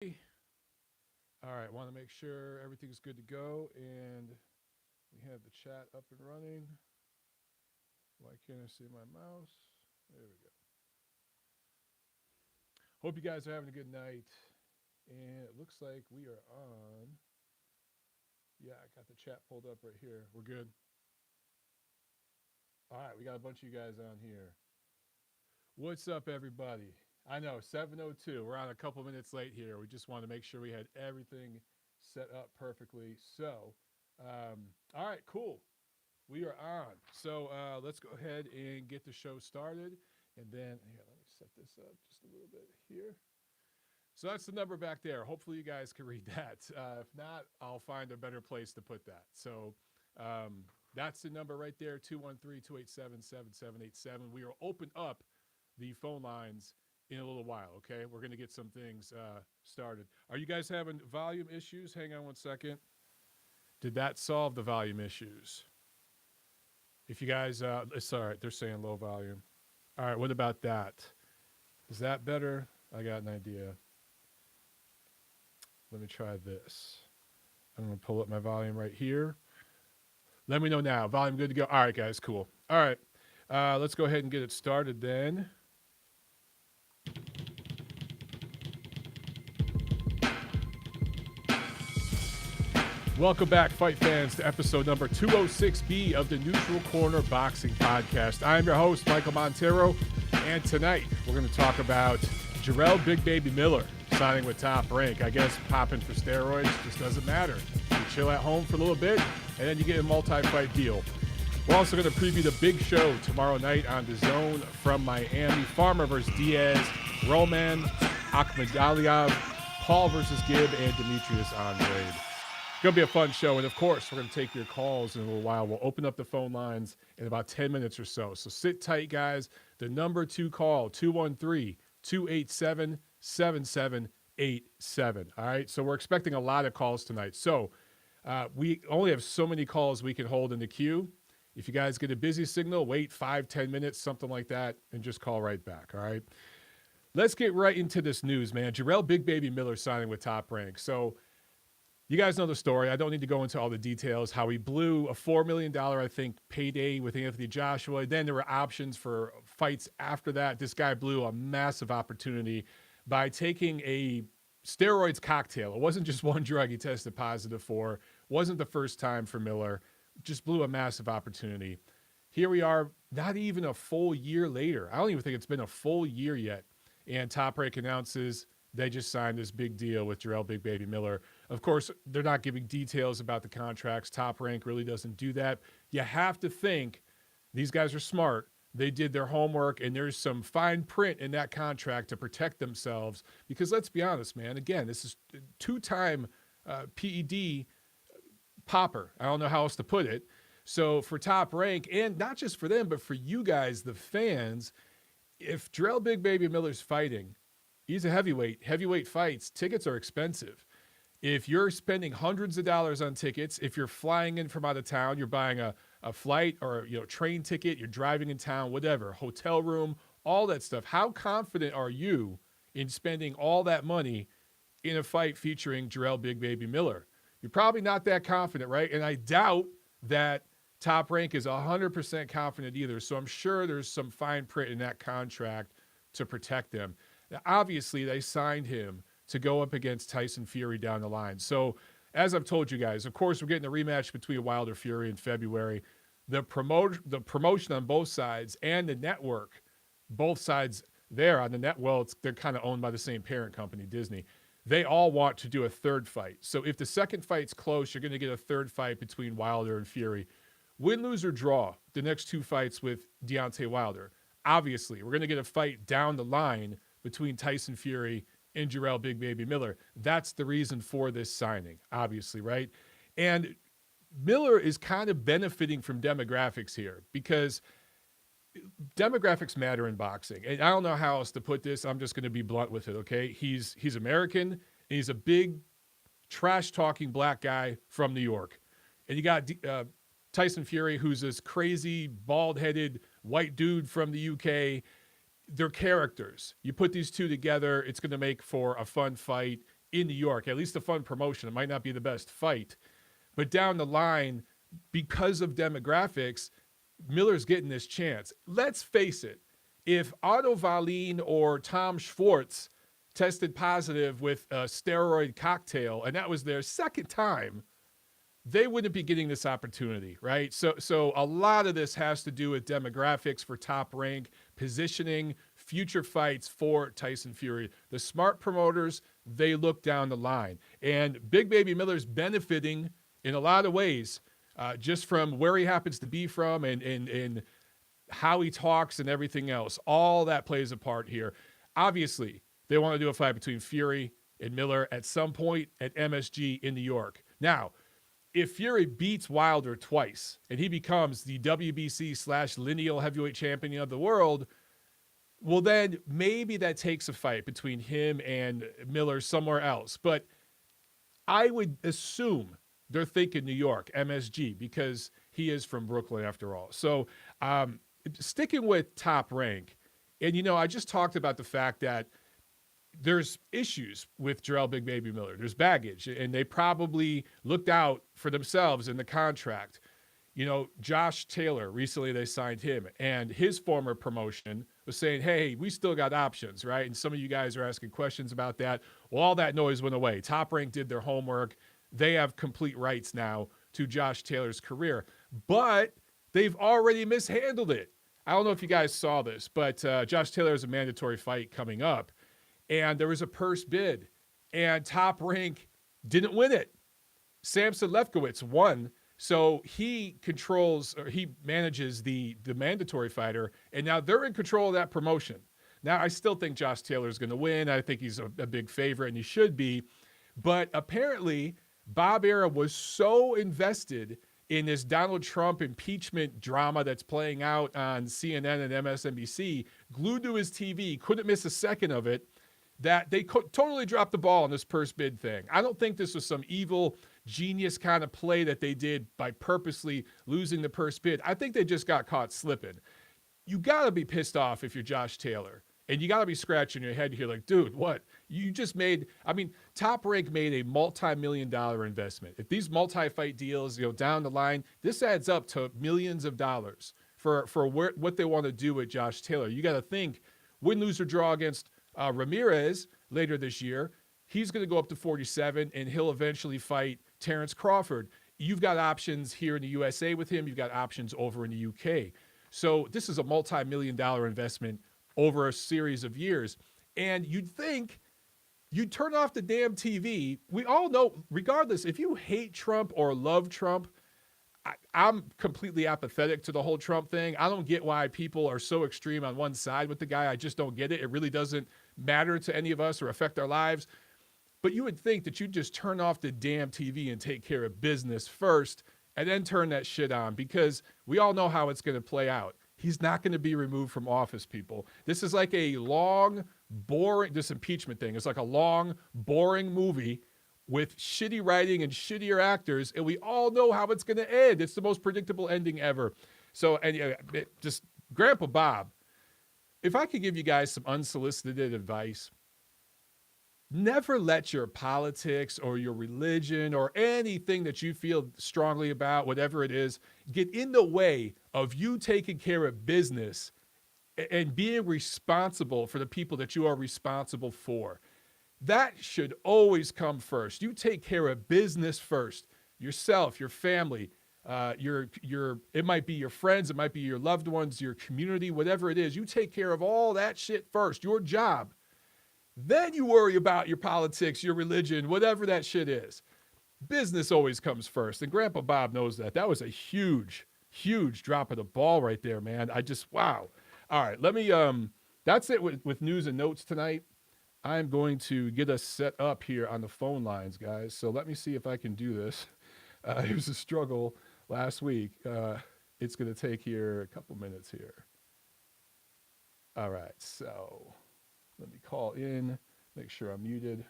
All right, want to make sure everything's good to go and we have the chat up and running. Why can't I see my mouse? There we go. Hope you guys are having a good night. And it looks like we are on. Yeah, I got the chat pulled up right here. We're good. All right, we got a bunch of you guys on here. What's up, everybody? I know, 7:02. We're on a couple minutes late here. We just wanted to make sure we had everything set up perfectly. So, all right, cool. We are on. So let's go ahead and get the show started. And then, here, let me set this up just a little bit here. So that's the number back there. Hopefully you guys can read that. If not, I'll find a better place to put that. So that's the number right there, 213-287-7787. We will open up the phone lines in a little while, okay? We're going to get some things started. Are you guys having volume issues? Hang on one second. Did that solve the volume issues? If you guys, it's all right. They're saying low volume. All right, what about that? Is that better? I got an idea. Let me try this. I'm going to pull up my volume right here. Let me know now. Volume good to go? All right, guys, cool. All right, let's go ahead and get it started then. Welcome back, fight fans, to episode number 206B of the Neutral Corner Boxing Podcast. I am your host, Michael Montero, and tonight we're going to talk about Jarell Big Baby Miller signing with Top Rank. I guess popping for steroids just doesn't matter. You chill at home for a little bit, and then you get a multi-fight deal. We're also going to preview the big show tomorrow night on DAZN from Miami. Farmer versus Diaz, Murodjon Akhmadaliev, Paul versus Gibb, and Demetrius Andrade. Going to be a fun show, and of course, we're going to take your calls in a little while. We'll open up the phone lines in about 10 minutes or so. So sit tight, guys. The number to call, 213-287-7787. All right, so we're expecting a lot of calls tonight. So we only have so many calls we can hold in the queue. If you guys get a busy signal, wait 5-10 minutes, something like that, and just call right back, all right? Let's get right into this news, man. Jarell Big Baby Miller signing with Top Rank. So you guys know the story. I don't need to go into all the details, how he blew a $4 million, I think, payday with Anthony Joshua. Then there were options for fights after that. This guy blew a massive opportunity by taking a steroids cocktail. It wasn't just one drug he tested positive for. Wasn't the first time for Miller. Just blew a massive opportunity. Here we are, not even a full year later. I don't even think it's been a full year yet. And Top Rank announces they just signed this big deal with Jarell Big Baby Miller. Of course, they're not giving details about the contracts. Top Rank really doesn't do that. You have to think these guys are smart. They did their homework, and there's some fine print in that contract to protect themselves. Because let's be honest, man. Again, this is two-time PED popper. I don't know how else to put it. So for Top Rank, and not just for them, but for you guys, the fans, if Jarell Big Baby Miller's fighting, he's a heavyweight. Heavyweight fights, tickets are expensive. If you're spending hundreds of dollars on tickets, if you're flying in from out of town, you're buying a flight or train ticket, you're driving in town, whatever, hotel room, all that stuff. How confident are you in spending all that money in a fight featuring Jarell Big Baby Miller? You're probably not that confident, right? And I doubt that Top Rank is 100% confident either. So I'm sure there's some fine print in that contract to protect them. Now, obviously, they signed him to go up against Tyson Fury down the line. So, as I've told you guys, of course, we're getting a rematch between Wilder Fury in February. The promotion on both sides and the network, both sides there on the net, well, they're kind of owned by the same parent company, Disney. They all want to do a third fight. So if the second fight's close, you're going to get a third fight between Wilder and Fury. Win, lose, or draw the next two fights with Deontay Wilder. Obviously, we're going to get a fight down the line between Tyson Fury and Jarell Big Baby Miller. That's the reason for this signing, obviously, right? And Miller is kind of benefiting from demographics here because demographics matter in boxing. And I don't know how else to put this. I'm just going to be blunt with it, okay? He's American, and he's a big, trash-talking black guy from New York. And you got Tyson Fury, who's this crazy, bald-headed white dude from the UK. They're characters. You put these two together, it's going to make for a fun fight. in New York, at least a fun promotion. It might not be the best fight, but down the line, because of demographics, Miller's getting this chance. Let's face it. If Otto Wallin or Tom Schwartz tested positive with a steroid cocktail, and that was their second time, they wouldn't be getting this opportunity, right? So a lot of this has to do with demographics for Top Rank, positioning, future fights for Tyson Fury. The smart promoters, they look down the line. And Big Baby Miller's benefiting in a lot of ways, just from where he happens to be from and how he talks and everything else. All that plays a part here. Obviously, they want to do a fight between Fury and Miller at some point at MSG in New York. Now, if Fury beats Wilder twice and he becomes the WBC/lineal heavyweight champion of the world, well, then maybe that takes a fight between him and Miller somewhere else. But I would assume they're thinking New York, MSG, because he is from Brooklyn after all. So sticking with Top Rank, and, I just talked about the fact that there's issues with Jarell Big Baby Miller. There's baggage, and they probably looked out for themselves in the contract. Josh Taylor, recently they signed him, and his former promotion was saying, hey, we still got options, right? And some of you guys are asking questions about that. Well, all that noise went away. Top Rank did their homework. They have complete rights now to Josh Taylor's career, but they've already mishandled it. I don't know if you guys saw this, but Josh Taylor has a mandatory fight coming up. And there was a purse bid, and Top Rank didn't win it. Samson Lefkowitz won, so he manages the mandatory fighter, and now they're in control of that promotion. Now, I still think Josh Taylor is going to win. I think he's a big favorite, and he should be. But apparently, Bob Arum was so invested in this Donald Trump impeachment drama that's playing out on CNN and MSNBC, glued to his TV, couldn't miss a second of it, that they totally dropped the ball on this purse bid thing. I don't think this was some evil genius kind of play that they did by purposely losing the purse bid. I think they just got caught slipping. You got to be pissed off if you're Josh Taylor. And you got to be scratching your head here like, dude, what? You just made, Top Rank made a multi-million-dollar investment. If these multi-fight deals, down the line, this adds up to millions of dollars for what they want to do with Josh Taylor. You got to think, win, lose, or draw against Ramirez later this year, he's going to go up to 47, and he'll eventually fight Terrence Crawford. You've got options here in the USA with him. You've got options over in the UK. So this is a multi-million-dollar investment over a series of years. And you'd think you'd turn off the damn TV. We all know, regardless, if you hate Trump or love Trump, I'm completely apathetic to the whole Trump thing. I don't get why people are so extreme on one side with the guy. I just don't get it. It really doesn't matter to any of us or affect our lives. But you would think that you'd just turn off the damn TV and take care of business first and then turn that shit on, because we all know how it's going to play out. He's not going to be removed from office, people. This is like a long, boring, this impeachment thing. It's like a long, boring movie with shitty writing and shittier actors, and we all know how it's going to end. It's the most predictable ending ever. So, and just Grandpa Bob, if I could give you guys some unsolicited advice, never let your politics or your religion or anything that you feel strongly about, whatever it is, get in the way of you taking care of business and being responsible for the people that you are responsible for. That should always come first. You take care of business first. Yourself, your family, it might be your friends, it might be your loved ones, your community, whatever it is. You take care of all that shit first, your job. Then you worry about your politics, your religion, whatever that shit is. Business always comes first. And Grandpa Bob knows that. That was a huge, huge drop of the ball right there, man. Wow. All right, let me, that's it with news and notes tonight. I'm going to get us set up here on the phone lines, guys. So let me see if I can do this. It was a struggle last week. It's going to take here a couple minutes here. All right, so let me call in, make sure I'm muted.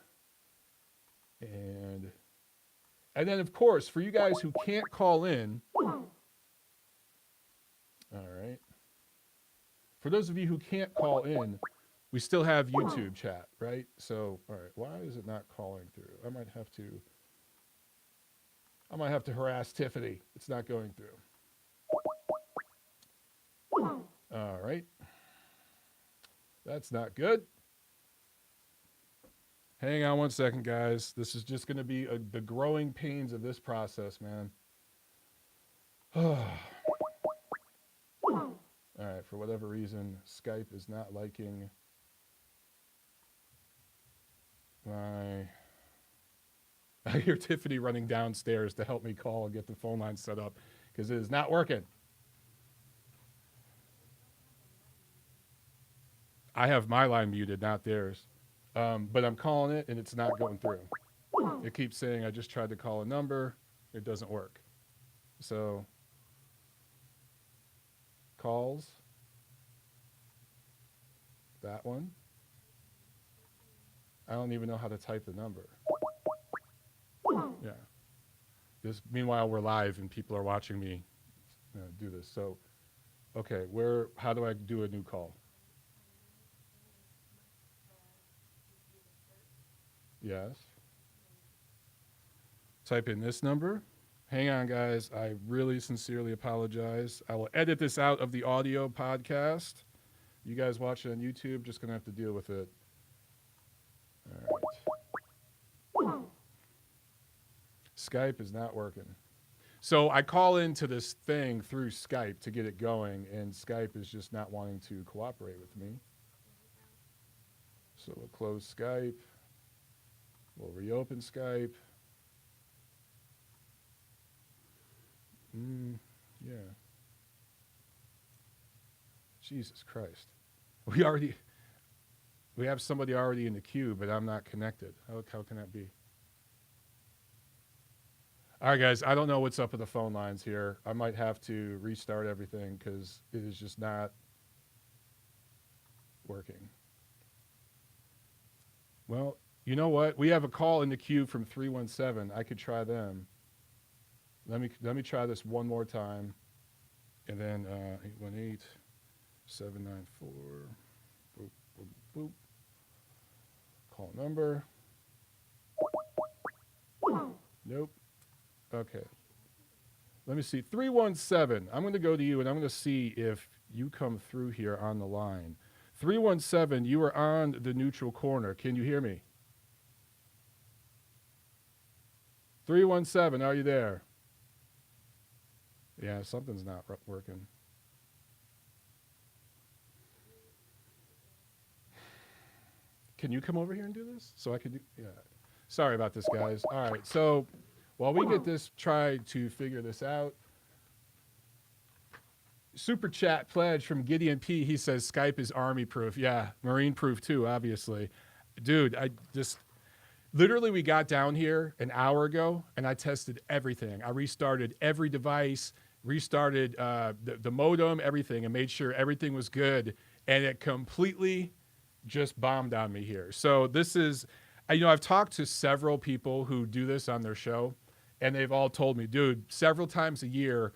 And then, of course, for you guys who can't call in, all right. For those of you who can't call in, We still have YouTube chat, right? So, all right, why is it not calling through? I might have to harass Tiffany. It's not going through. All right. That's not good. Hang on one second, guys. This is just going to be the growing pains of this process, man. All right, for whatever reason, Skype is not liking my... I hear Tiffany running downstairs to help me call and get the phone line set up because it is not working. I have my line muted, not theirs. But I'm calling it and it's not going through. It keeps saying I just tried to call a number. It doesn't work. So, calls. That one. I don't even know how to type the number. Yeah. Meanwhile, we're live and people are watching me do this. So, okay, how do I do a new call? Yes. Type in this number. Hang on, guys. I really sincerely apologize. I will edit this out of the audio podcast. You guys watch it on YouTube, just going to have to deal with it. All right. Skype is not working. So I call into this thing through Skype to get it going, and Skype is just not wanting to cooperate with me. So we'll close Skype. We'll reopen Skype. Yeah. Jesus Christ. We have somebody already in the queue, but I'm not connected. How can that be? All right, guys, I don't know what's up with the phone lines here. I might have to restart everything because it is just not working. Well, you know what? We have a call in the queue from 317. I could try them. Let me try this one more time. And then 818-794. Boop, boop, boop. Call number. Nope. Okay. Let me see. 317. I'm going to go to you, and I'm going to see if you come through here on the line. 317, you are on the neutral corner. Can you hear me? 317, are you there? Yeah, something's not working. Can you come over here and do this? So I could do, yeah. Sorry about this, guys. All right, so while we get this, try to figure this out. Super chat pledge from Gideon P. He says Skype is Army proof. Yeah, Marine proof too, obviously. Dude, literally we got down here an hour ago and I tested everything. I restarted every device, restarted the modem, everything, and made sure everything was good. And it completely just bombed on me here. So this is, I've talked to several people who do this on their show, and they've all told me, dude, several times a year,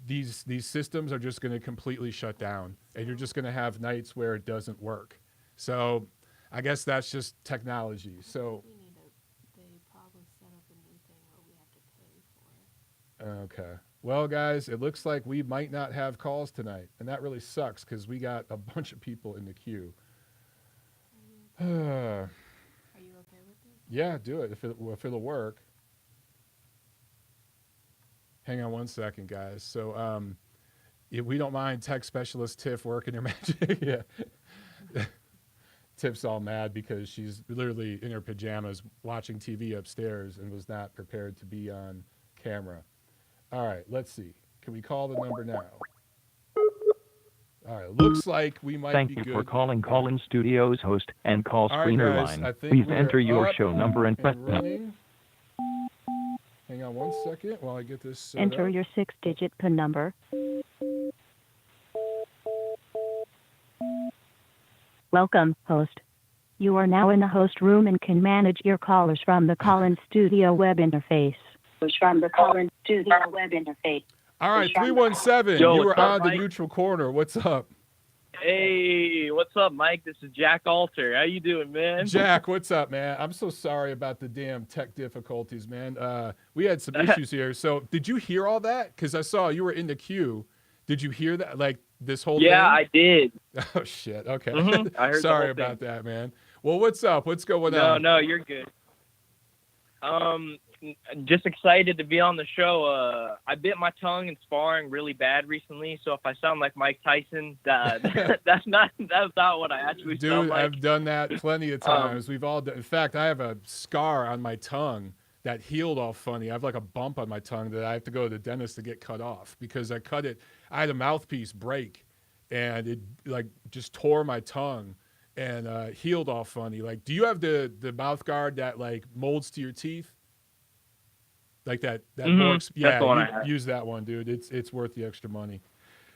these systems are just going to completely shut down, and you're just going to have nights where it doesn't work. So I guess that's just technology. So they probably set up a new thing where we have to pay for it. Okay. Well, guys, it looks like we might not have calls tonight, and that really sucks because we got a bunch of people in the queue. Are you okay with this? Yeah, do it if it'll work. Hang on one second, guys. So if we don't mind tech specialist Tiff working her magic. Yeah. Tiff's all mad because she's literally in her pajamas watching TV upstairs and was not prepared to be on camera. All right, let's see. Can we call the number now? All right, looks like we might be good. Thank you for calling Call-In Studios host and call screener guys, line. Please enter your show number and press running. Hang on one second while I get this set Enter up. your 6-digit PIN number. Welcome, host. You are now in the host room and can manage your callers from the Call-In Studio web interface. All right, 317, you were on the neutral corner. What's up? Hey, what's up, Mike? This is Jack Alter. How you doing, man? Jack, what's up, man? I'm so sorry about the damn tech difficulties, man. We had some issues here. So did you hear all that? Because I saw you were in the queue. Did you hear that? Like this whole thing? Yeah, I did. Oh, shit. Okay. I heard sorry the whole about thing. that, man. Well, what's up? What's going on? No, you're good. Just excited to be on the show. I bit my tongue in sparring really bad recently, so if I sound like Mike Tyson, that's not what I actually sound Dude, like. I've done that plenty of times. We've all done. In fact, I have a scar on my tongue that healed all funny. I have like a bump on my tongue that I have to go to the dentist to get cut off because I cut it. I had a mouthpiece break and it like just tore my tongue and healed all funny. Like, do you have the mouth guard that like molds to your teeth? Like that works. That's the one I have. Use that one, dude. It's worth the extra money.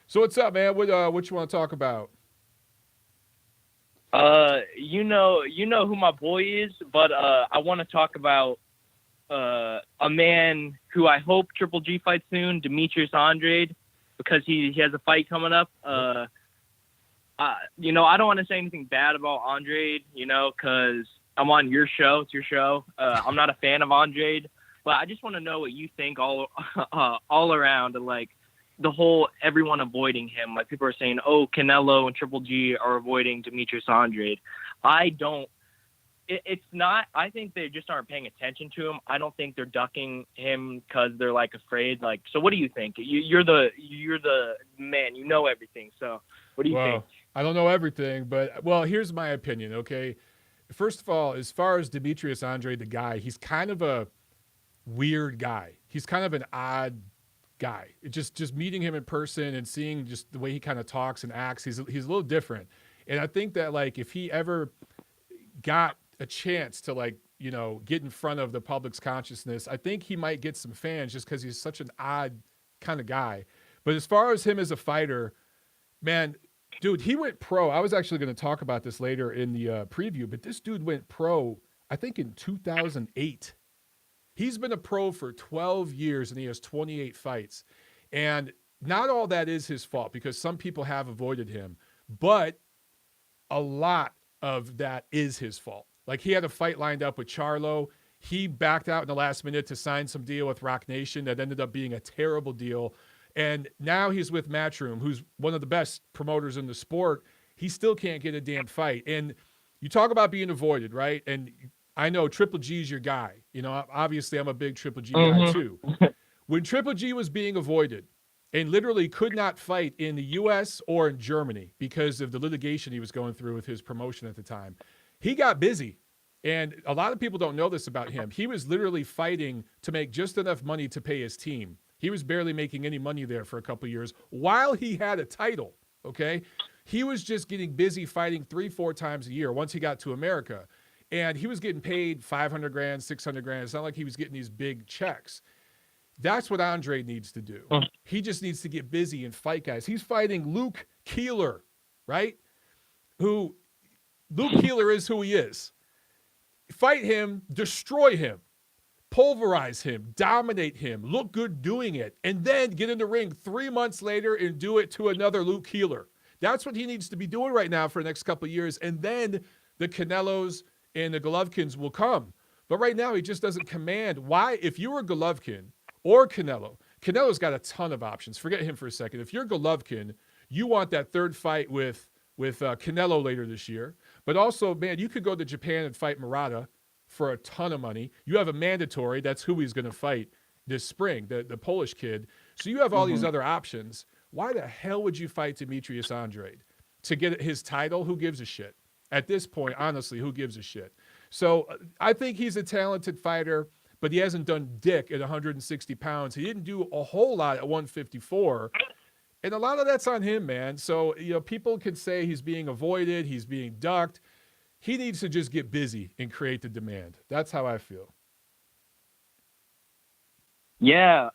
So what's up, man? What you want to talk about? You know who my boy is, but I want to talk about a man who I hope Triple G fights soon, Demetrius Andrade, because he has a fight coming up. I don't want to say anything bad about Andrade, because I'm on your show. It's your show. I'm not a fan of Andrade, but I just want to know what you think all around, like the whole everyone avoiding him. Like people are saying, oh, Canelo and Triple G are avoiding Demetrius Andrade. I don't. It's not. I think they just aren't paying attention to him. I don't think they're ducking him because they're like afraid. Like, so what do you think? You're the man. You know everything. So what do you think? I don't know everything, but here's my opinion. Okay, first of all, as far as Demetrius Andrade, the guy, he's kind of a weird guy. He's kind of an odd guy. Just meeting him in person and seeing just the way he kind of talks and acts, he's a little different. And I think that like if he ever got a chance to like, get in front of the public's consciousness, I think he might get some fans just because he's such an odd kind of guy. But as far as him as a fighter, man, dude, he went pro. I was actually going to talk about this later in the preview, but this dude went pro, I think in 2008. He's been a pro for 12 years and he has 28 fights. And not all that is his fault because some people have avoided him, but a lot of that is his fault. Like he had a fight lined up with Charlo. He backed out in the last minute to sign some deal with Rock Nation that ended up being a terrible deal. And now he's with Matchroom, who's one of the best promoters in the sport. He still can't get a damn fight. And you talk about being avoided, right? And I know Triple G's your guy. Obviously I'm a big Triple G guy too. When Triple G was being avoided and literally could not fight in the US or in Germany because of the litigation he was going through with his promotion at the time, he got busy. And a lot of people don't know this about him. He was literally fighting to make just enough money to pay his team. He was barely making any money there for a couple of years while he had a title, okay? He was just getting busy fighting 3-4 times a year once he got to America. And he was getting paid $500 grand, $600 grand. It's not like he was getting these big checks. That's what Andrade needs to do. He just needs to get busy and fight guys. He's fighting Luke Keeler, right? Luke Keeler is who he is. Fight him, destroy him, pulverize him, dominate him, look good doing it, and then get in the ring 3 months later and do it to another Luke Keeler. That's what he needs to be doing right now for the next couple of years, and then the Canelos and the Golovkins will come. But right now, he just doesn't command. Why? If you were Golovkin or Canelo's got a ton of options. Forget him for a second. If you're Golovkin, you want that third fight with Canelo later this year. But also, man, you could go to Japan and fight Murata for a ton of money. You have a mandatory. That's who he's going to fight this spring, the Polish kid. So you have all these other options. Why the hell would you fight Demetrius Andrade? To get his title? Who gives a shit? At this point, honestly, who gives a shit? So I think he's a talented fighter, but he hasn't done dick at 160 pounds. He didn't do a whole lot at 154. And a lot of that's on him, man. So, people can say he's being avoided, he's being ducked. He needs to just get busy and create the demand. That's how I feel. Yeah,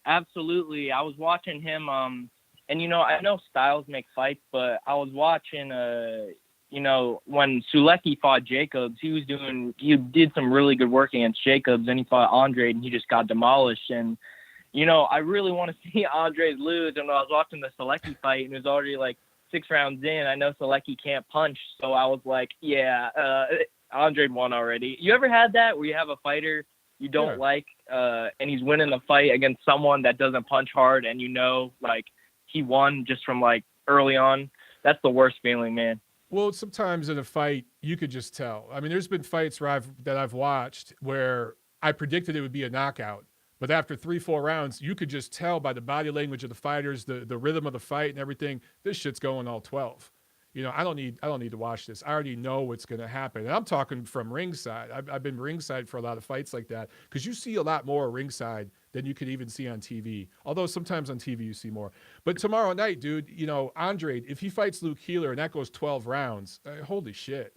absolutely. I was watching him, and I know styles make fights, but I was watching, when Sulecki fought Jacobs, he did some really good work against Jacobs, and he fought Andrade, and he just got demolished. And I really want to see Andrade lose. And I was watching the Sulecki fight, and it was already like 6 rounds in, I know Selecki can't punch, so I was like, yeah, Andrade won already. You ever had that where you have a fighter you don't like, and he's winning the fight against someone that doesn't punch hard, and like he won just from like early on? That's the worst feeling, man. Well, sometimes in a fight, you could just tell. I mean, there's been fights that I've watched where I predicted it would be a knockout, but after 3-4 rounds, you could just tell by the body language of the fighters, the rhythm of the fight and everything, this shit's going all 12. I don't need to watch this. I already know what's going to happen. And I'm talking from ringside. I've been ringside for a lot of fights like that because you see a lot more ringside than you could even see on TV. Although sometimes on TV you see more. But tomorrow night, dude, Andrade, if he fights Luke Keeler and that goes 12 rounds, holy shit.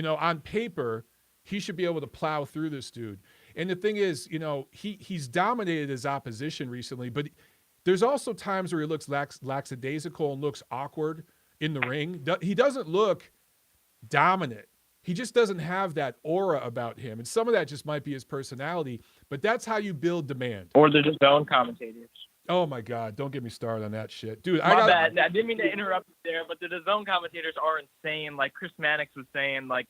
On paper, he should be able to plow through this dude. And the thing is, he's dominated his opposition recently, but there's also times where he looks lackadaisical and looks awkward in the ring. He doesn't look dominant. He just doesn't have that aura about him. And some of that just might be his personality, but that's how you build demand. Or they're just own commentators. Oh my God, don't get me started on that shit. Dude, My bad. I didn't mean to interrupt you there, but the DAZN commentators are insane. Like Chris Mannix was saying, like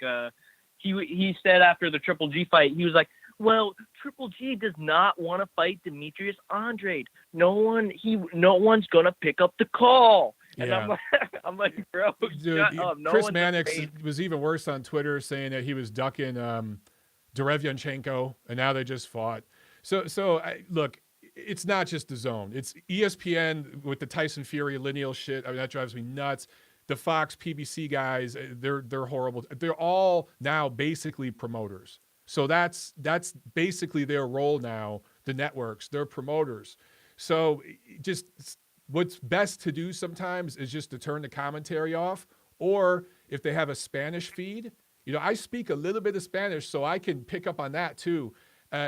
he said after the Triple G fight, he was like, well, Triple G does not want to fight Demetrius Andrade. No one's gonna pick up the call. And Yeah. I'm like, bro, dude, shut up. No Chris one's Mannix afraid. was even worse on Twitter, saying that he was ducking Derevianchenko, and now they just fought. So look, it's not just the zone. It's ESPN with the Tyson Fury lineal shit. I mean, that drives me nuts. The Fox PBC guys, they're horrible. They're all now basically promoters. So that's basically their role now. The networks, they're promoters. So just what's best to do sometimes is just to turn the commentary off, or if they have a Spanish feed, I speak a little bit of Spanish, so I can pick up on that too.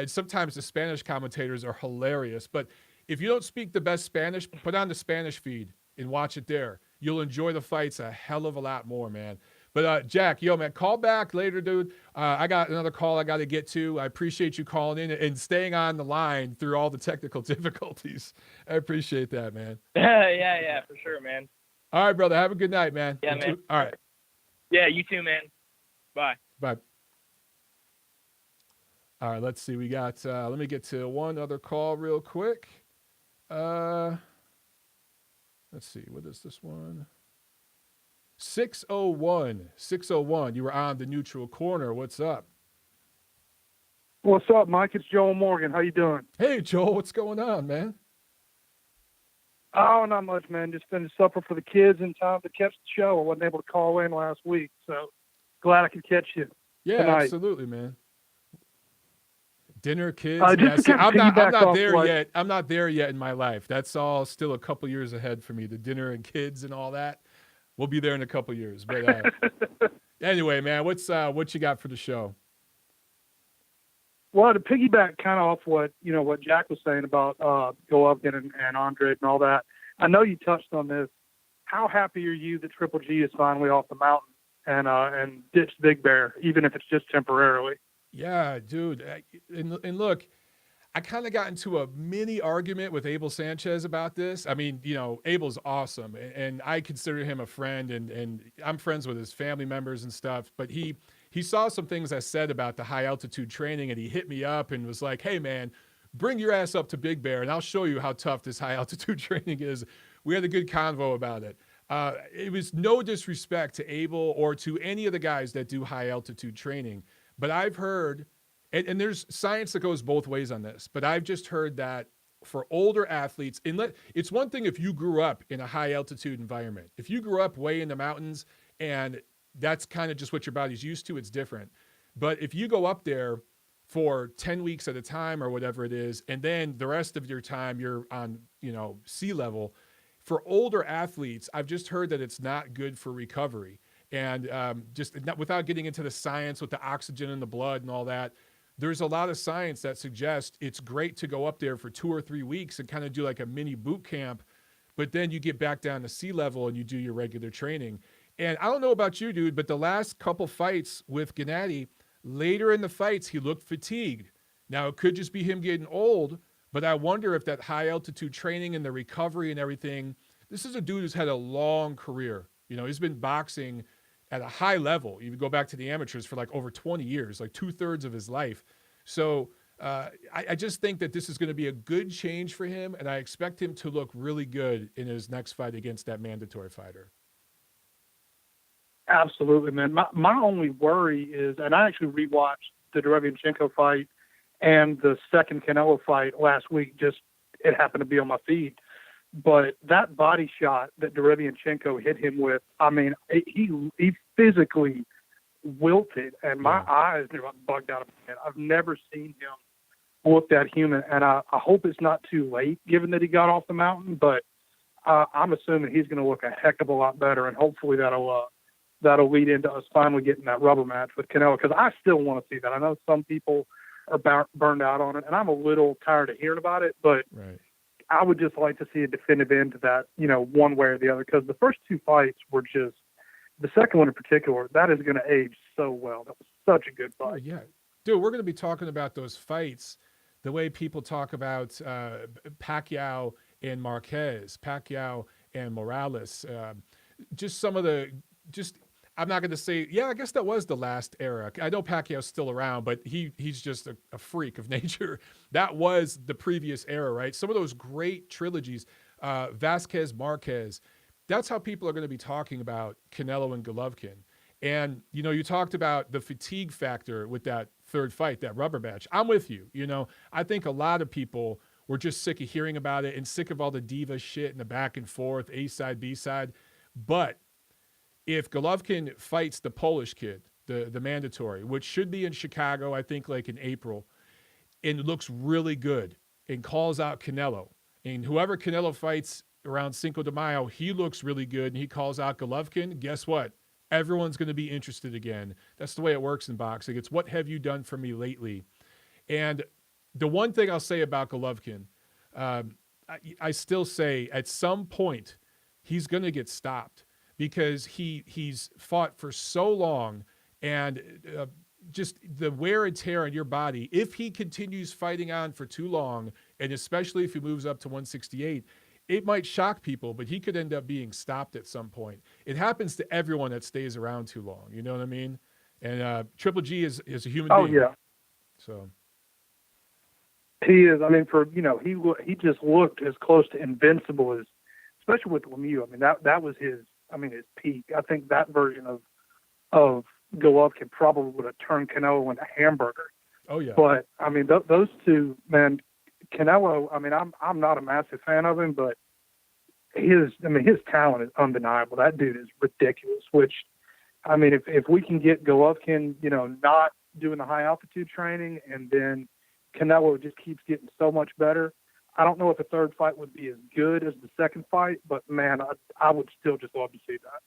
Sometimes the Spanish commentators are hilarious, but if you don't speak the best Spanish, put on the Spanish feed and watch it there. You'll enjoy the fights a hell of a lot more, man. But Jack, man, call back later, dude. I got another call I got to get to. I appreciate you calling in and staying on the line through all the technical difficulties. I appreciate that, man. Yeah, for sure, man. All right, brother. Have a good night, man. Yeah, man. All right. Yeah, you too, man. Bye. Bye. All right, let's see. We got, let me get to one other call real quick. Let's see. What is this one? 601. You were on the neutral corner. What's up? What's up, Mike? It's Joel Morgan. How you doing? Hey, Joel. What's going on, man? Oh, not much, man. Just finished supper for the kids in time to catch the show. I wasn't able to call in last week, so glad I could catch you. Yeah, tonight. Absolutely, man. Dinner, kids. Just to I'm kind of not piggyback there off, yet. I'm not there yet in my life. That's all still a couple years ahead for me. The dinner and kids and all that. We'll be there in a couple years. But anyway, man, what you got for the show? Well, to piggyback kind of off what Jack was saying about Golovkin and Andrade and all that. I know you touched on this. How happy are you that Triple G is finally off the mountain and ditched Big Bear, even if it's just temporarily? Yeah, dude. And look, I kind of got into a mini argument with Abel Sanchez about this. I mean, Abel's awesome, and I consider him a friend, and I'm friends with his family members and stuff. But he saw some things I said about the high altitude training, and he hit me up and was like, "Hey, man, bring your ass up to Big Bear, and I'll show you how tough this high altitude training is." We had a good convo about it. It was no disrespect to Abel or to any of the guys that do high altitude training, but I've heard. And there's science that goes both ways on this, but I've just heard that for older athletes, it's one thing if you grew up in a high altitude environment. If you grew up way in the mountains and that's kind of just what your body's used to, it's different. But if you go up there for 10 weeks at a time or whatever it is, and then the rest of your time you're on, sea level, for older athletes, I've just heard that it's not good for recovery. And without getting into the science with the oxygen in the blood and all that, there's a lot of science that suggests it's great to go up there for 2 or 3 weeks and kind of do like a mini boot camp, but then you get back down to sea level and you do your regular training. And I don't know about you, dude, but the last couple fights with Gennady, later in the fights, he looked fatigued. Now, it could just be him getting old, but I wonder if that high altitude training and the recovery and everything This is a dude who's had a long career. You know, he's been boxing at a high level. You go back to the amateurs for like over 20 years, like 2/3 of his life. So I just think that this is going to be a good change for him, and I expect him to look really good in his next fight against that mandatory fighter. Absolutely, man. My only worry is, and I actually rewatched the Derevianchenko fight and the second Canelo fight last week. Just it happened to be on my feed, but that body shot that Derevianchenko hit him with, I mean, he physically wilted, and my eyes bugged out of my head. I've never seen him look that human, and I hope it's not too late, given that he got off the mountain. But I'm assuming he's going to look a heck of a lot better, and hopefully that'll lead into us finally getting that rubber match with Canelo, because I still want to see that. I know some people are burned out on it, and I'm a little tired of hearing about it, but I would just like to see a definitive end to that, you know, one way or the other, because the first two fights were just, the second one in particular, that is going to age so well. That was such a good fight. Oh, yeah. Dude, we're going to be talking about those fights the way people talk about Pacquiao and Marquez, Pacquiao and Morales, just some of the, just, I'm not going to say, yeah, I guess that was the last era. I know Pacquiao's still around, but he's just a freak of nature. That was the previous era, right? Some of those great trilogies, Vasquez, Marquez, that's how people are going to be talking about Canelo and Golovkin. And, you know, you talked about the fatigue factor with that third fight, that rubber match. I'm with you. You know, I think a lot of people were just sick of hearing about it and sick of all the diva shit and the back and forth, A side, B side. But if Golovkin fights the Polish kid, the mandatory, which should be in Chicago, I think like in April, and looks really good and calls out Canelo, and whoever Canelo fights around Cinco de Mayo, he looks really good and he calls out Golovkin, guess what? Everyone's going to be interested again. That's the way it works in boxing. It's what have you done for me lately? And the one thing I'll say about Golovkin, I still say at some point he's going to get stopped, because he's fought for so long, and just the wear and tear on your body, if he continues fighting on for too long, and especially if he moves up to 168, it might shock people, but he could end up being stopped at some point. It happens to everyone that stays around too long. You know what I mean? And Triple G is a human being. Oh, yeah. So he is. I mean, he just looked as close to invincible as, especially with Lemieux. I mean, that was his peak. I think that version of Golovkin probably would have turned Canelo into a hamburger. Oh, yeah. But, I mean, those two, man, Canelo, I mean, I'm not a massive fan of him, but his talent is undeniable. That dude is ridiculous, which, I mean, if we can get Golovkin, you know, not doing the high altitude training, and then Canelo just keeps getting so much better, I don't know if a third fight would be as good as the second fight, but man, I would still just love to see that.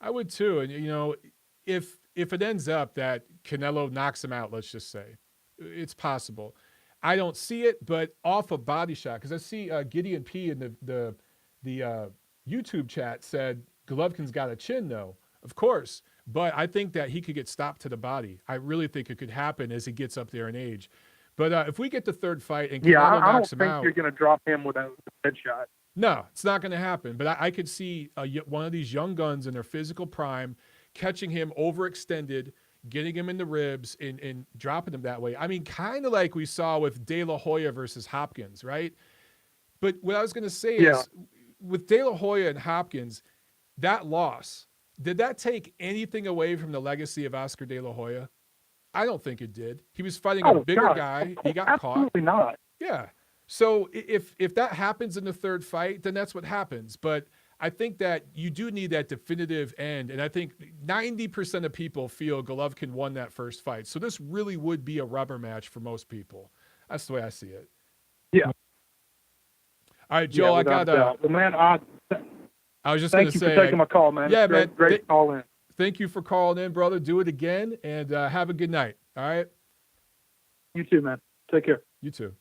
I would too. And, you know, if it ends up that Canelo knocks him out, let's just say, it's possible. I don't see it, but off a body shot, because I see Gideon P in the YouTube chat said Golovkin's got a chin, though. Of course. But I think that he could get stopped to the body. I really think it could happen as he gets up there in age. But if we get the third fight and Canelo knocks him out, I don't think you're going to drop him with a headshot. No, it's not going to happen. But I could see one of these young guns in their physical prime catching him overextended, getting him in the ribs, and dropping him that way. I mean, kind of like we saw with De La Hoya versus Hopkins, right? But what I was going to say is, with De La Hoya and Hopkins, that loss, did that take anything away from the legacy of Oscar De La Hoya? I don't think it did. He was fighting a bigger guy. He got caught. Absolutely not. Yeah. So if that happens in the third fight, then that's what happens. But I think that you do need that definitive end. And I think 90% of people feel Golovkin won that first fight. So this really would be a rubber match for most people. That's the way I see it. Yeah. All right, Joe, I got well, man, I was just going to say. Thank you for taking my call, man. Yeah, man. Great call in. Thank you for calling in, brother. Do it again, and have a good night. All right? You too, man. Take care. You too.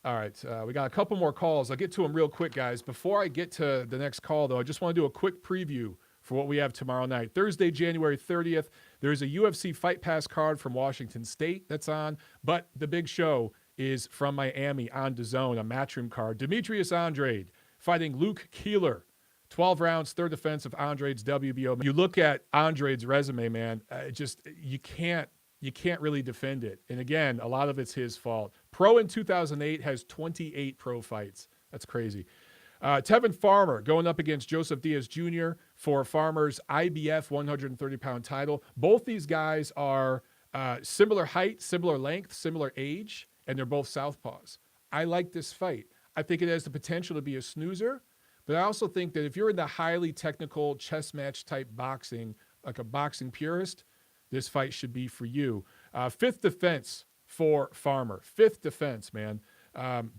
All right. We got a couple more calls. I'll get to them real quick, guys. Before I get to the next call, though, I just want to do a quick preview for what we have tomorrow night. Thursday, January 30th, there's a UFC Fight Pass card from Washington State that's on, but the big show is from Miami on DAZN, a Matchroom card. Demtrius Andrade fighting Luke Keeler. 12 rounds, third defense of Andrade's WBO. You look at Andrade's resume, man, you can't really defend it. And again, a lot of it's his fault. Pro in 2008, has 28 pro fights. That's crazy. Tevin Framer going up against Joseph Diaz Jr. for Farmer's IBF 130-pound title. Both these guys are similar height, similar length, similar age, and they're both southpaws. I like this fight. I think it has the potential to be a snoozer, but I also think that if you're in the highly technical chess match type boxing, like a boxing purist, this fight should be for you. Fifth defense for Framer. Fifth defense, man.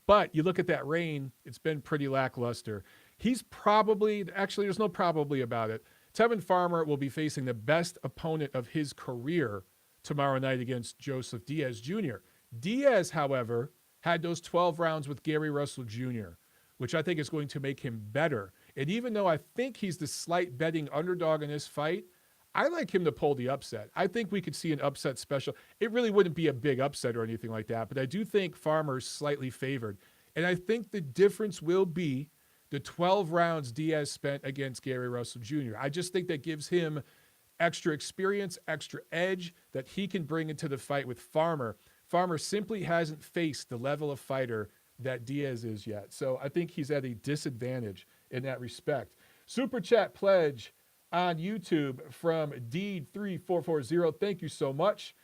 But you look at that reign, it's been pretty lackluster. He's probably, actually, there's no probably about it. Tevin Framer will be facing the best opponent of his career tomorrow night against Joseph Diaz Jr. Diaz, however, had those 12 rounds with Gary Russell Jr., which I think is going to make him better. And even though I think he's the slight betting underdog in this fight, I like him to pull the upset. I think we could see an upset special. It really wouldn't be a big upset or anything like that, but I do think Farmer's slightly favored. And I think the difference will be the 12 rounds Diaz spent against Gary Russell Jr. I just think that gives him extra experience, extra edge that he can bring into the fight with Framer. Framer simply hasn't faced the level of fighter that Diaz is yet. So I think he's at a disadvantage in that respect. Super Chat pledge on YouTube from Deed3440. Thank you so much.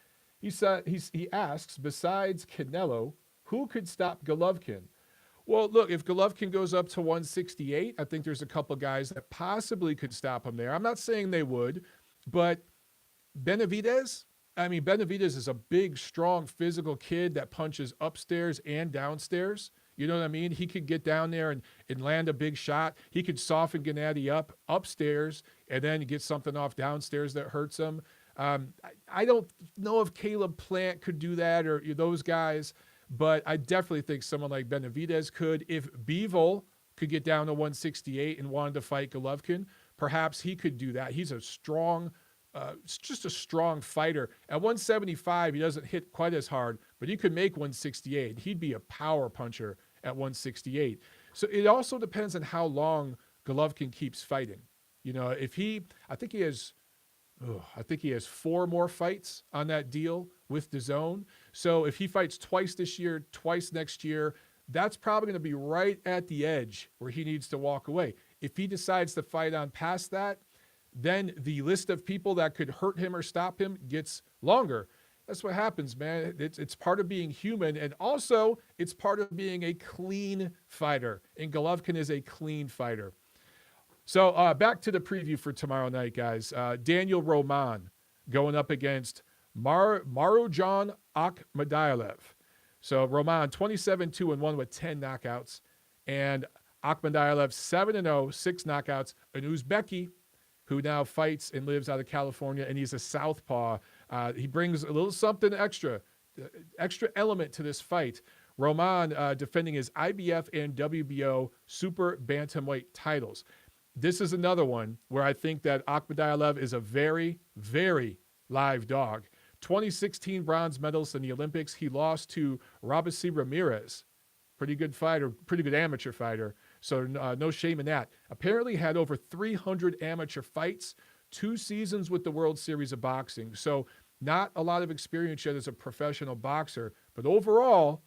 He asks, besides Canelo, who could stop Golovkin? Well, look, if Golovkin goes up to 168, I think there's a couple guys that possibly could stop him there. I'm not saying they would, but Benavidez is a big, strong, physical kid that punches upstairs and downstairs. You know what I mean? He could get down there and land a big shot. He could soften Gennady up upstairs and then get something off downstairs that hurts him. I don't know if Caleb Plant could do that or those guys, but I definitely think someone like Benavidez could. If Bivol could get down to 168 and wanted to fight Golovkin, perhaps he could do that. He's a strong, just a strong fighter. At 175, he doesn't hit quite as hard, but he could make 168. He'd be a power puncher at 168. So it also depends on how long Golovkin keeps fighting. You know, I think he has 4 more fights on that deal with DAZN. So if he fights twice this year, twice next year, that's probably going to be right at the edge where he needs to walk away. If he decides to fight on past that, then the list of people that could hurt him or stop him gets longer. That's what happens, man. It's part of being human, and also it's part of being a clean fighter. And Golovkin is a clean fighter. So back to the preview for tomorrow night, guys. Daniel Roman going up against Murodjon Akhmadaliev. So Roman 27-2-1 with 10 knockouts, and Akhmadaliev 7-0, 6 knockouts. An Uzbeki who now fights and lives out of California, and he's a southpaw. He brings a little something extra element to this fight. Roman defending his IBF and WBO super bantamweight titles. This is another one where I think that Akhmadaliev is a very, very live dog. 2016 bronze medalist in the Olympics. He lost to Robesi Ramirez. Pretty good fighter, pretty good amateur fighter. So no shame in that. Apparently had over 300 amateur fights, 2 seasons with the World Series of Boxing. So not a lot of experience yet as a professional boxer. But overall,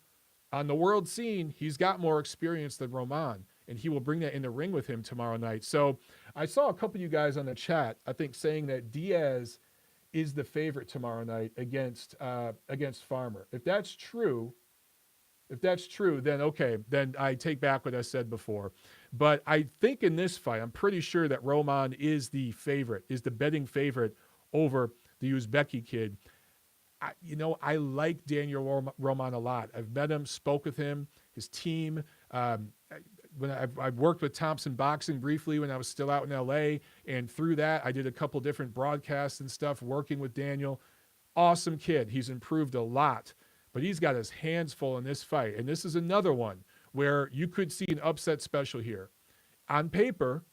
on the world scene, he's got more experience than Roman. And he will bring that in the ring with him tomorrow night. So I saw a couple of you guys on the chat, I think, saying that Diaz is the favorite tomorrow night against Framer. If that's true, then okay, then I take back what I said before. But I think in this fight, I'm pretty sure that Roman is the favorite, is the betting favorite over the Uzbeki kid. I like Daniel Roman a lot. I've met him, spoke with him, his team. When I've worked with Thompson Boxing briefly when I was still out in LA, and through that I did a couple different broadcasts and stuff working with Daniel. Awesome kid. He's improved a lot, but he's got his hands full in this fight. And this is another one where you could see an upset special here. On paper,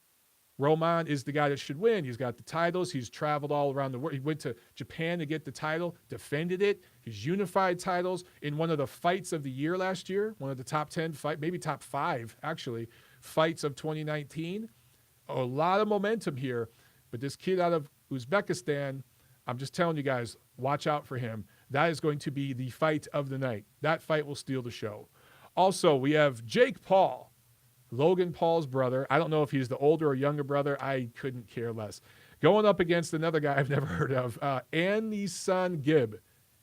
Roman is the guy that should win. He's got the titles. He's traveled all around the world. He went to Japan to get the title, defended it. He's unified titles in one of the fights of the year last year, one of the top 10 fight, maybe top 5 actually, fights of 2019. A lot of momentum here, but this kid out of Uzbekistan, I'm just telling you guys, watch out for him. That is going to be the fight of the night. That fight will steal the show. Also, we have Jake Paul, Logan Paul's brother. I don't know if he's the older or younger brother. I couldn't care less. Going up against another guy I've never heard of, AnEson Gibb.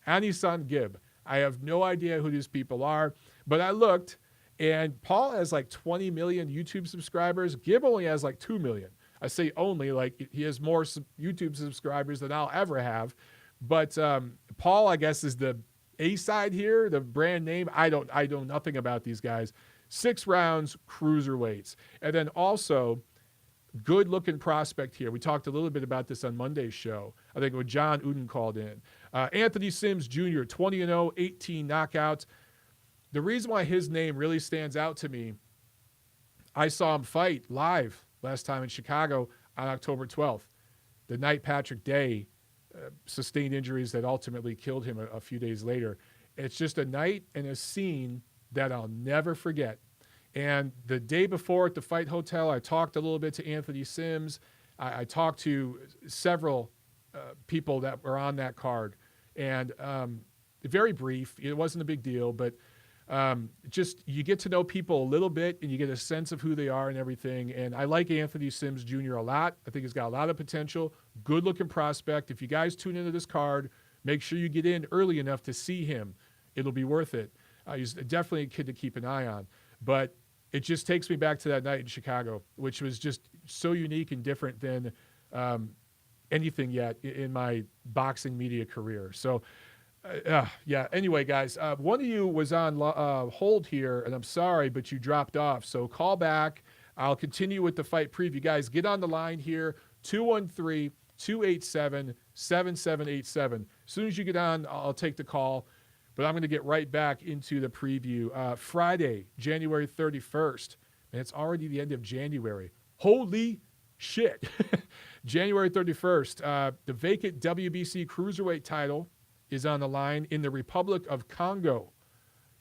AnEson Gibb. I have no idea who these people are, but I looked, and Paul has like 20 million YouTube subscribers. Gibb only has like 2 million. I say only, like he has more YouTube subscribers than I'll ever have. But Paul, I guess, is the A side here, the brand name. I know nothing about these guys. 6 rounds, cruiserweights. And then also, good-looking prospect here. We talked a little bit about this on Monday's show. I think when John Uden called in. Anthony Sims Jr., 20-0, 18 knockouts. The reason why his name really stands out to me, I saw him fight live last time in Chicago on October 12th, the night Patrick Day sustained injuries that ultimately killed him a few days later. It's just a night and a scene that I'll never forget. And the day before at the Fight Hotel, I talked a little bit to Anthony Sims. I talked to several people that were on that card. And very brief. It wasn't a big deal, but just you get to know people a little bit and you get a sense of who they are and everything. And I like Anthony Sims Jr. a lot. I think he's got a lot of potential. Good-looking prospect. If you guys tune into this card, make sure you get in early enough to see him. It'll be worth it. He's definitely a kid to keep an eye on. But it just takes me back to that night in Chicago, which was just so unique and different than anything yet in my boxing media career. So, yeah. Anyway, guys, one of you was on hold here, and I'm sorry, but you dropped off. So call back. I'll continue with the fight preview. Guys, get on the line here, 213-287-7787. As soon as you get on, I'll take the call. But I'm going to get right back into the preview. Friday, January 31st. And it's already the end of January. Holy shit. January 31st. The vacant WBC Cruiserweight title is on the line in the Republic of Congo.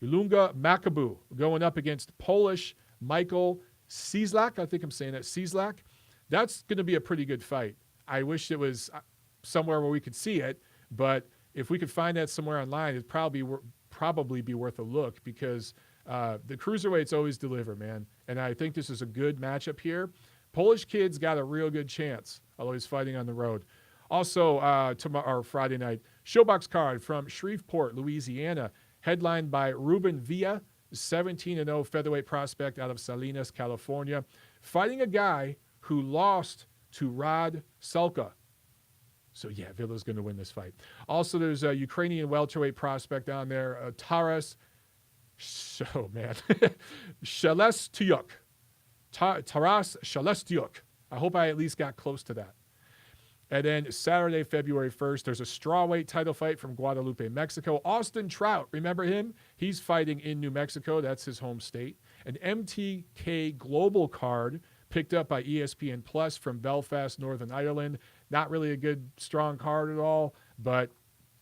Ilunga Makabu going up against Polish Michael Cieslak. I think I'm saying that. Cieslak. That's going to be a pretty good fight. I wish it was somewhere where we could see it, but if we could find that somewhere online, it'd probably be worth a look because the cruiserweights always deliver, man. And I think this is a good matchup here. Polish kid's got a real good chance, although he's fighting on the road. Also, tomorrow, Friday night, Showbox card from Shreveport, Louisiana, headlined by Ruben Villa, 17-0 featherweight prospect out of Salinas, California, fighting a guy who lost to Rod Sulka. So, yeah, Villa's going to win this fight. Also, there's a Ukrainian welterweight prospect down there, Taras Shalestyuk. Taras Shalestyuk. I hope I at least got close to that. And then Saturday, February 1st, there's a strawweight title fight from Guadalupe, Mexico. Austin Trout, remember him? He's fighting in New Mexico. That's his home state. An MTK Global card picked up by ESPN Plus from Belfast, Northern Ireland. Not really a good, strong card at all, but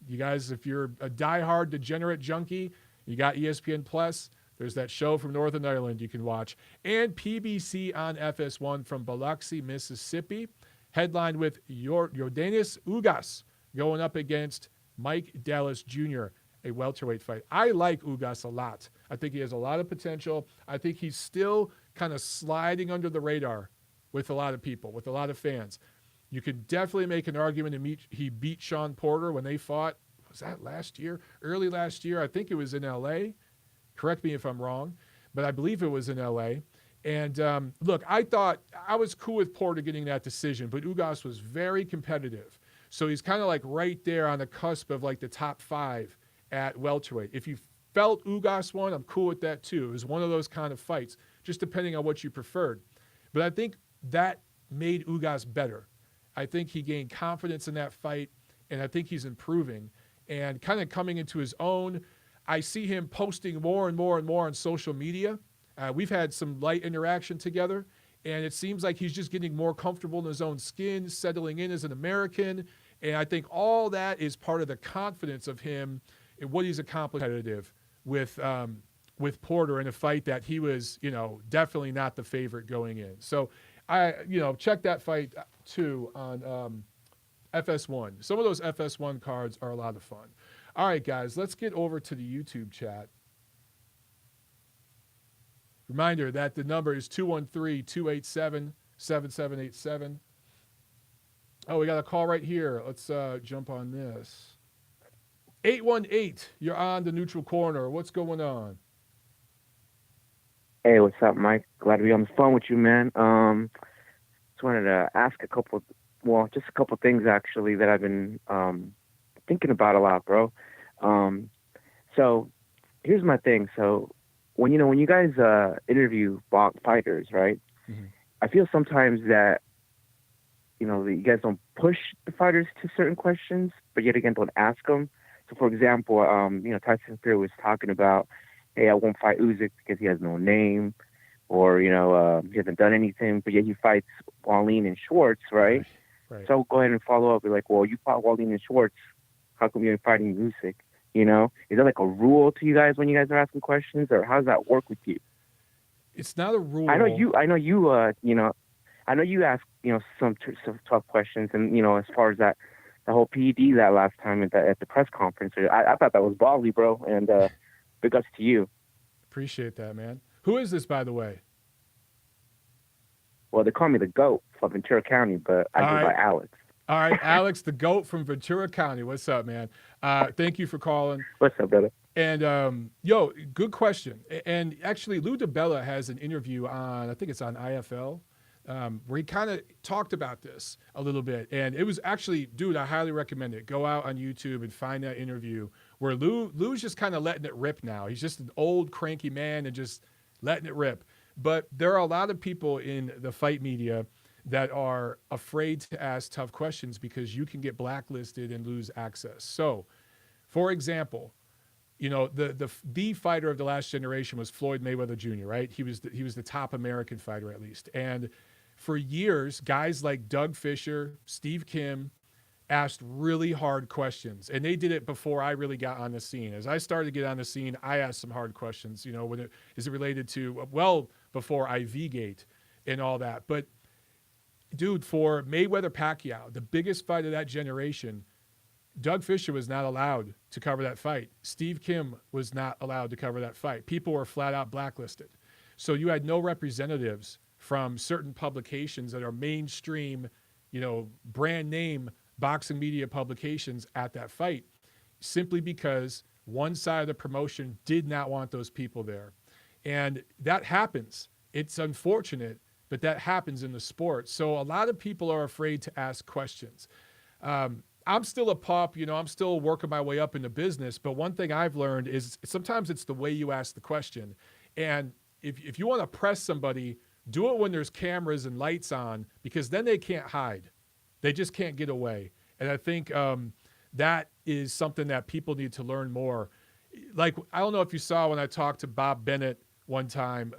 you guys, if you're a diehard degenerate junkie, you got ESPN Plus. There's that show from Northern Ireland you can watch. And PBC on FS1 from Biloxi, Mississippi, headlined with Yordenis Ugas going up against Mike Dallas Jr., a welterweight fight. I like Ugas a lot. I think he has a lot of potential. I think he's still kind of sliding under the radar with a lot of people, with a lot of fans. You could definitely make an argument he beat Sean Porter when they fought. Was that last year? Early last year. I think it was in L.A. Correct me if I'm wrong, but I believe it was in L.A. And look, I thought I was cool with Porter getting that decision, but Ugas was very competitive. So he's kind of like right there on the cusp of like the top 5 at welterweight. If you felt Ugas won, I'm cool with that too. It was one of those kind of fights, just depending on what you preferred. But I think that made Ugas better. I think he gained confidence in that fight, and I think he's improving and kind of coming into his own. I see him posting more and more and more on social media. We've had some light interaction together, and it seems like he's just getting more comfortable in his own skin, settling in as an American. And I think all that is part of the confidence of him and what he's accomplished competitive with with Porter in a fight that he was, definitely not the favorite going in. So check that fight too on FS1. Some of those FS1 cards are a lot of fun. All right, guys, let's get over to the YouTube chat. Reminder that the number is 213-287-7787. Oh, we got a call right here. Let's jump on this. 818, you're on the neutral corner. What's going on? Hey, what's up, Mike? Glad to be on the phone with you, man. Just wanted to ask just a couple things actually that I've been thinking about a lot, bro. So here's my thing. So when you guys interview fighters, right? Mm-hmm. I feel sometimes that you guys don't push the fighters to certain questions, but yet again don't ask them. So for example, Tyson Fury was talking about, hey, I won't fight Usyk because he has no name, or he hasn't done anything, but yet he fights Wallin and Schwartz, right? Right. So go ahead and follow up. Be like, well, you fought Wallin and Schwartz. How come you ain't fighting Usyk? Is there like a rule to you guys when you guys are asking questions, or how does that work with you? It's not a rule. I know you ask some tough questions, and as far as that the whole PED that last time at the press conference, I thought that was ballsy, bro, and big ups to you. Appreciate that, man. Who is this, by the way? Well, they call me the GOAT from Ventura County, but I go by Alex. All right, Alex, the GOAT from Ventura County. What's up, man? Thank you for calling. What's up, brother? And, good question. And actually, Lou DiBella has an interview on, I think it's on IFL, where he kind of talked about this a little bit. And it was actually, dude, I highly recommend it. Go out on YouTube and find that interview where Lou's just kind of letting it rip now. He's just an old, cranky man and just letting it rip. But there are a lot of people in the fight media that are afraid to ask tough questions because you can get blacklisted and lose access. So, for example, the fighter of the last generation was Floyd Mayweather Jr., right? He was the top American fighter, at least. And for years, guys like Doug Fisher, Steve Kim asked really hard questions. And they did it before I really got on the scene. As I started to get on the scene, I asked some hard questions, is it related to, well, before IV-gate and all that. But, dude, for Mayweather-Pacquiao, the biggest fight of that generation, Doug Fisher was not allowed to cover that fight. Steve Kim was not allowed to cover that fight. People were flat out blacklisted. So you had no representatives from certain publications that are mainstream, brand name boxing media publications at that fight, simply because one side of the promotion did not want those people there. And that happens. It's unfortunate, but that happens in the sport. So a lot of people are afraid to ask questions. I'm still a pup, I'm still working my way up in the business. But one thing I've learned is sometimes it's the way you ask the question. And if you want to press somebody, do it when there's cameras and lights on, because then they can't hide. They just can't get away. And I think that is something that people need to learn more. Like, I don't know if you saw when I talked to Bob Bennett one time,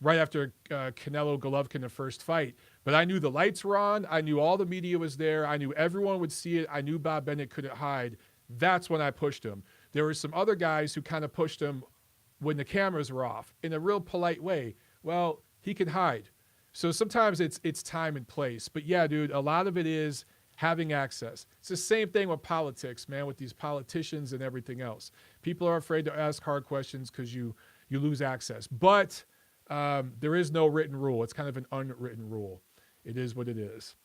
right after Canelo Golovkin, the first fight. But I knew the lights were on. I knew all the media was there. I knew everyone would see it. I knew Bob Bennett couldn't hide. That's when I pushed him. There were some other guys who kind of pushed him when the cameras were off in a real polite way. Well, he can hide. So sometimes it's time and place. But yeah, dude, a lot of it is having access. It's the same thing with politics, man, with these politicians and everything else. People are afraid to ask hard questions because you lose access. But there is no written rule. It's kind of an unwritten rule. It is what it is.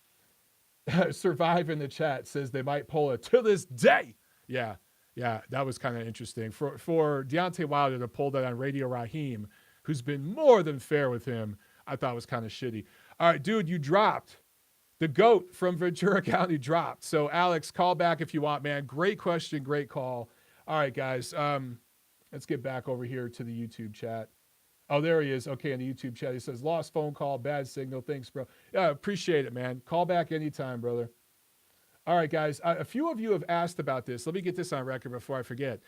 Survive in the chat says they might pull it to this day. Yeah, that was kind of interesting. For Deontay Wilder to pull that on Radio Raheem, who's been more than fair with him, I thought was kind of shitty. All right, dude, you dropped. The GOAT from Ventura County dropped. So, Alex, call back if you want, man. Great question, great call. All right, guys, let's get back over here to the YouTube chat. Oh, there he is. Okay, in the YouTube chat, he says, lost phone call, bad signal. Thanks, bro. Yeah, appreciate it, man. Call back anytime, brother. All right, guys, a few of you have asked about this. Let me get this on record before I forget.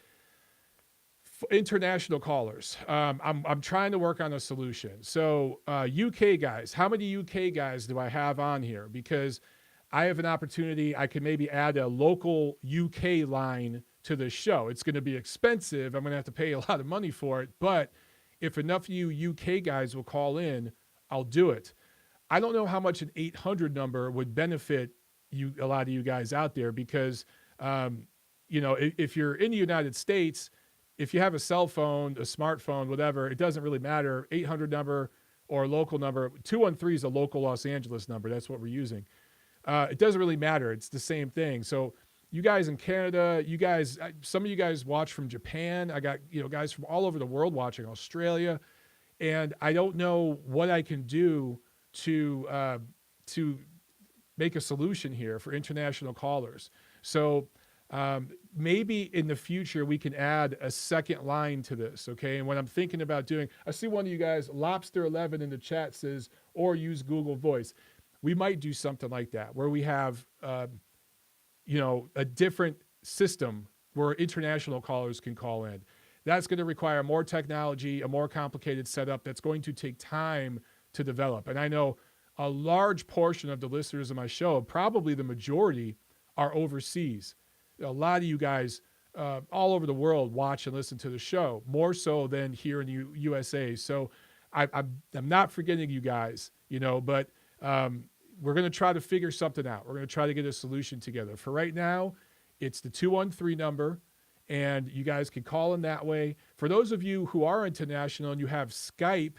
International callers. I'm trying to work on a solution. So UK guys, how many UK guys do I have on here? Because I have an opportunity. I can maybe add a local UK line to this show. It's going to be expensive. I'm going to have to pay a lot of money for it. But if enough of you UK guys will call in, I'll do it. I don't know how much an 800 number would benefit you, a lot of you guys out there, because, if you're in the United States, if you have a cell phone, a smartphone, whatever, it doesn't really matter. 800 number or a local number. 213 is a local Los Angeles number. That's what we're using. It doesn't really matter. It's the same thing. So you guys in Canada, you guys, some of you guys watch from Japan. I got, guys from all over the world watching, Australia. And I don't know what I can do to make a solution here for international callers. So maybe in the future we can add a second line to this, okay? And what I'm thinking about doing, I see one of you guys, Lobster11 in the chat says, or use Google Voice. We might do something like that where we have, a different system where international callers can call in. That's going to require more technology, a more complicated setup that's going to take time to develop. And I know a large portion of the listeners of my show, probably the majority, are overseas. A lot of you guys all over the world watch and listen to the show, more so than here in the USA. So I'm not forgetting you guys, but we're going to try to figure something out. We're going to try to get a solution together. For right now, it's the 213 number, and you guys can call in that way. For those of you who are international and you have Skype,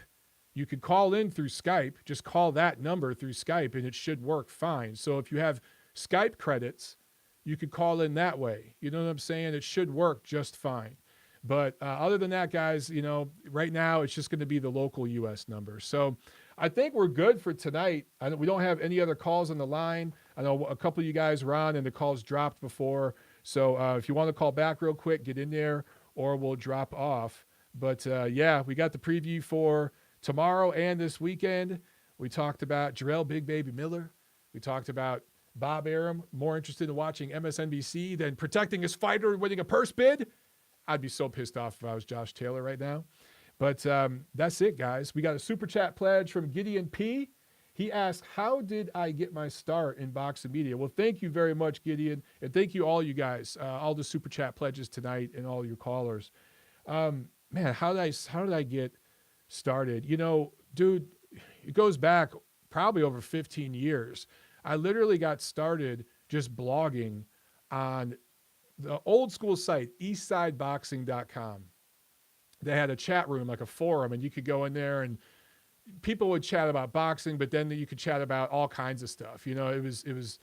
you could call in through Skype. Just call that number through Skype, and it should work fine. So if you have Skype credits, you could call in that way. You know what I'm saying? It should work just fine. But other than that, guys, right now it's just going to be the local U.S. number. So I think we're good for tonight. We don't have any other calls on the line. I know a couple of you guys were on and the calls dropped before. So if you want to call back real quick, get in there, or we'll drop off. But we got the preview for tomorrow and this weekend. We talked about Jarell Big Baby Miller. We talked about Bob Arum, more interested in watching MSNBC than protecting his fighter and winning a purse bid. I'd be so pissed off if I was Josh Taylor right now. But that's it, guys. We got a super chat pledge from Gideon P. He asked, how did I get my start in boxing media? Well, thank you very much, Gideon. And thank you all you guys, all the super chat pledges tonight and all your callers. Man, how did I get started? Dude, it goes back probably over 15 years. I literally got started just blogging on the old school site, eastsideboxing.com. They had a chat room, like a forum, and you could go in there and people would chat about boxing, but then you could chat about all kinds of stuff. It was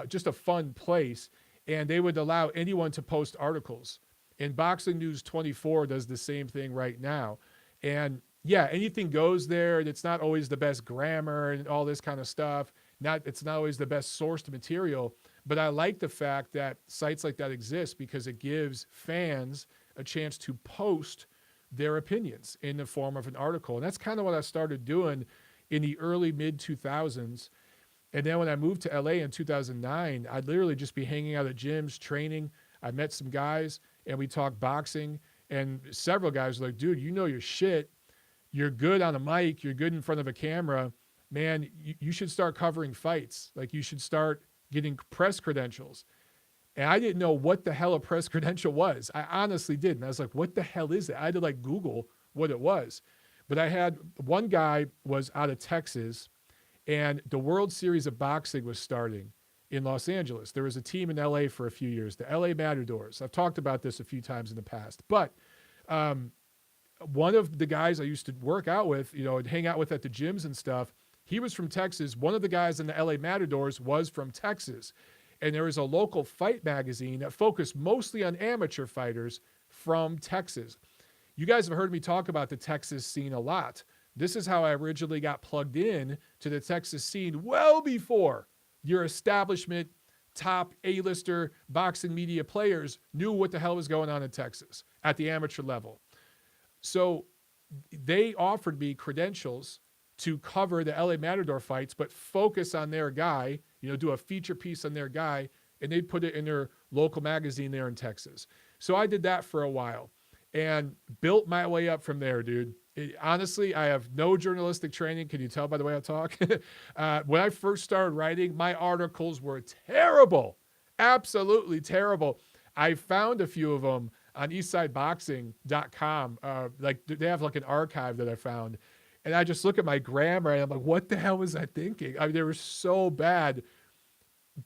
just a fun place, and they would allow anyone to post articles. And Boxing News 24 does the same thing right now. And yeah, anything goes there, and it's not always the best grammar and all this kind of stuff. It's not always the best sourced material, but I like the fact that sites like that exist because it gives fans a chance to post their opinions in the form of an article. And that's kind of what I started doing in the early mid-2000s. And then when I moved to LA in 2009, I'd literally just be hanging out at gyms, training. I met some guys and we talked boxing, and several guys were like, dude, you know your shit. You're good on a mic. You're good in front of a camera. Man, you should start covering fights. Like, you should start getting press credentials. And I didn't know what the hell a press credential was. I honestly didn't. I was like, what the hell is it? I had to Google what it was. But I had one guy was out of Texas, and the World Series of Boxing was starting in Los Angeles. There was a team in LA for a few years, the LA Matadors. I've talked about this a few times in the past. But one of the guys I used to work out with, and hang out with at the gyms and stuff, he was from Texas. One of the guys in the LA Matadors was from Texas. And there was a local fight magazine that focused mostly on amateur fighters from Texas. You guys have heard me talk about the Texas scene a lot. This is how I originally got plugged in to the Texas scene well before your establishment, top A-lister boxing media players knew what the hell was going on in Texas at the amateur level. So they offered me credentials to cover the LA Matador fights, but focus on their guy, do a feature piece on their guy, and they'd put it in their local magazine there in Texas. So I did that for a while and built my way up from there, dude. Honestly, I have no journalistic training. Can you tell by the way I talk? When I first started writing, my articles were terrible, absolutely terrible. I found a few of them on eastsideboxing.com. Like they have like an archive that I found. And I just look at my grammar and I'm like, what the hell was I thinking? I mean, they were so bad,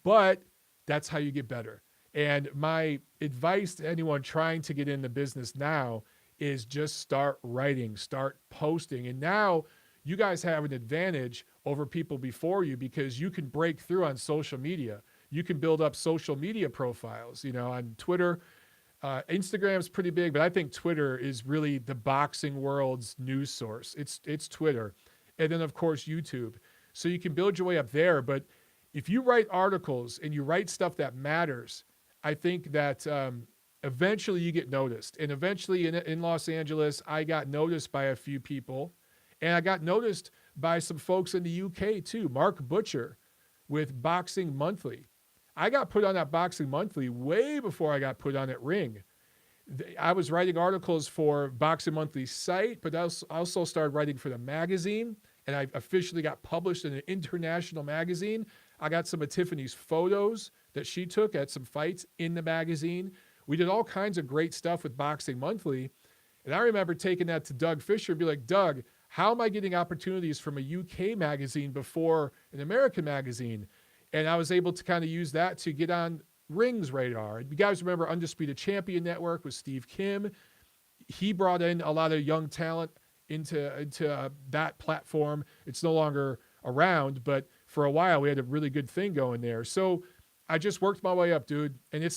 but that's how you get better. And my advice to anyone trying to get in the business now is just start writing, start posting. And now you guys have an advantage over people before you because you can break through on social media. You can build up social media profiles, on Twitter. Instagram's pretty big, but I think Twitter is really the boxing world's news source. It's Twitter. And then, of course, YouTube. So you can build your way up there. But if you write articles and you write stuff that matters, I think that eventually you get noticed. And eventually in Los Angeles, I got noticed by a few people. And I got noticed by some folks in the UK too. Mark Butcher with Boxing Monthly. I got put on that Boxing Monthly way before I got put on at Ring. I was writing articles for Boxing Monthly's site, but I also started writing for the magazine, and I officially got published in an international magazine. I got some of Tiffany's photos that she took at some fights in the magazine. We did all kinds of great stuff with Boxing Monthly, and I remember taking that to Doug Fisher and be like, Doug, how am I getting opportunities from a UK magazine before an American magazine? And I was able to kind of use that to get on Ring's radar. You guys remember Undisputed Champion Network with Steve Kim? He brought in a lot of young talent into that platform. It's no longer around, but for a while we had a really good thing going there. So I just worked my way up, dude. And it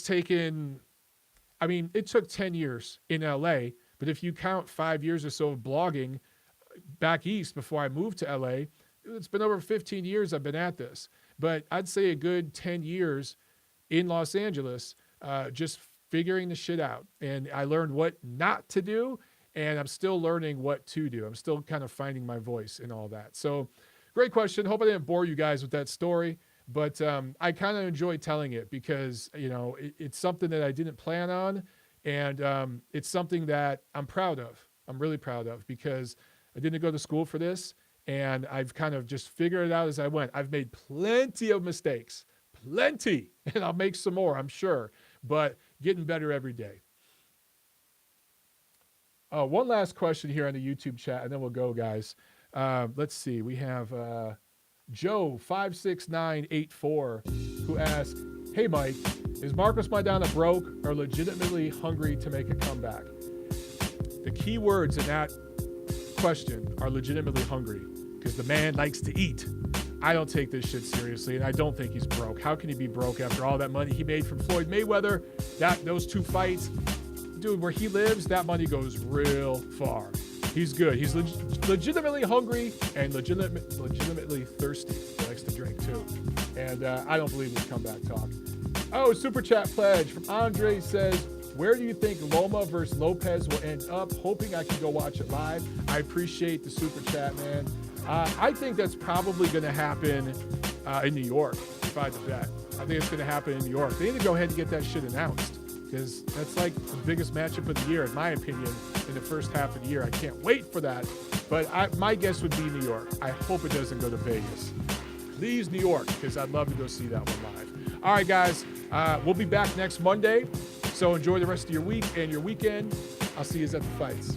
took 10 years in LA, but if you count 5 years or so of blogging back east before I moved to LA, it's been over 15 years I've been at this. But I'd say a good 10 years in Los Angeles, just figuring the shit out. And I learned what not to do, and I'm still learning what to do. I'm still kind of finding my voice in all that. So great question. Hope I didn't bore you guys with that story, but I kind of enjoy telling it because, it's something that I didn't plan on, and it's something that I'm proud of. I'm really proud of because I didn't go to school for this. And I've kind of just figured it out as I went. I've made plenty of mistakes, plenty, and I'll make some more, I'm sure, but getting better every day. One last question here on the YouTube chat, and then we'll go, guys. Let's see. We have Joe56984 who asked, hey, Mike, is Marcos Maidana broke or legitimately hungry to make a comeback? The key words in that question are legitimately hungry. Because the man likes to eat. I don't take this shit seriously, and I don't think he's broke. How can he be broke after all that money he made from Floyd Mayweather? Those 2 fights, dude, where he lives, that money goes real far. He's good. He's legitimately hungry and legitimately thirsty. He likes to drink too. And I don't believe in comeback talk. Oh, Super Chat pledge from Andre says, where do you think Loma versus Lopez will end up? Hoping I can go watch it live. I appreciate the Super Chat, man. I think that's probably going to happen in New York, if I had to bet. I think it's going to happen in New York. They need to go ahead and get that shit announced because that's like the biggest matchup of the year, in my opinion, in the first half of the year. I can't wait for that. But my guess would be New York. I hope it doesn't go to Vegas. Please, New York, because I'd love to go see that one live. All right, guys. We'll be back next Monday. So enjoy the rest of your week and your weekend. I'll see you at the fights.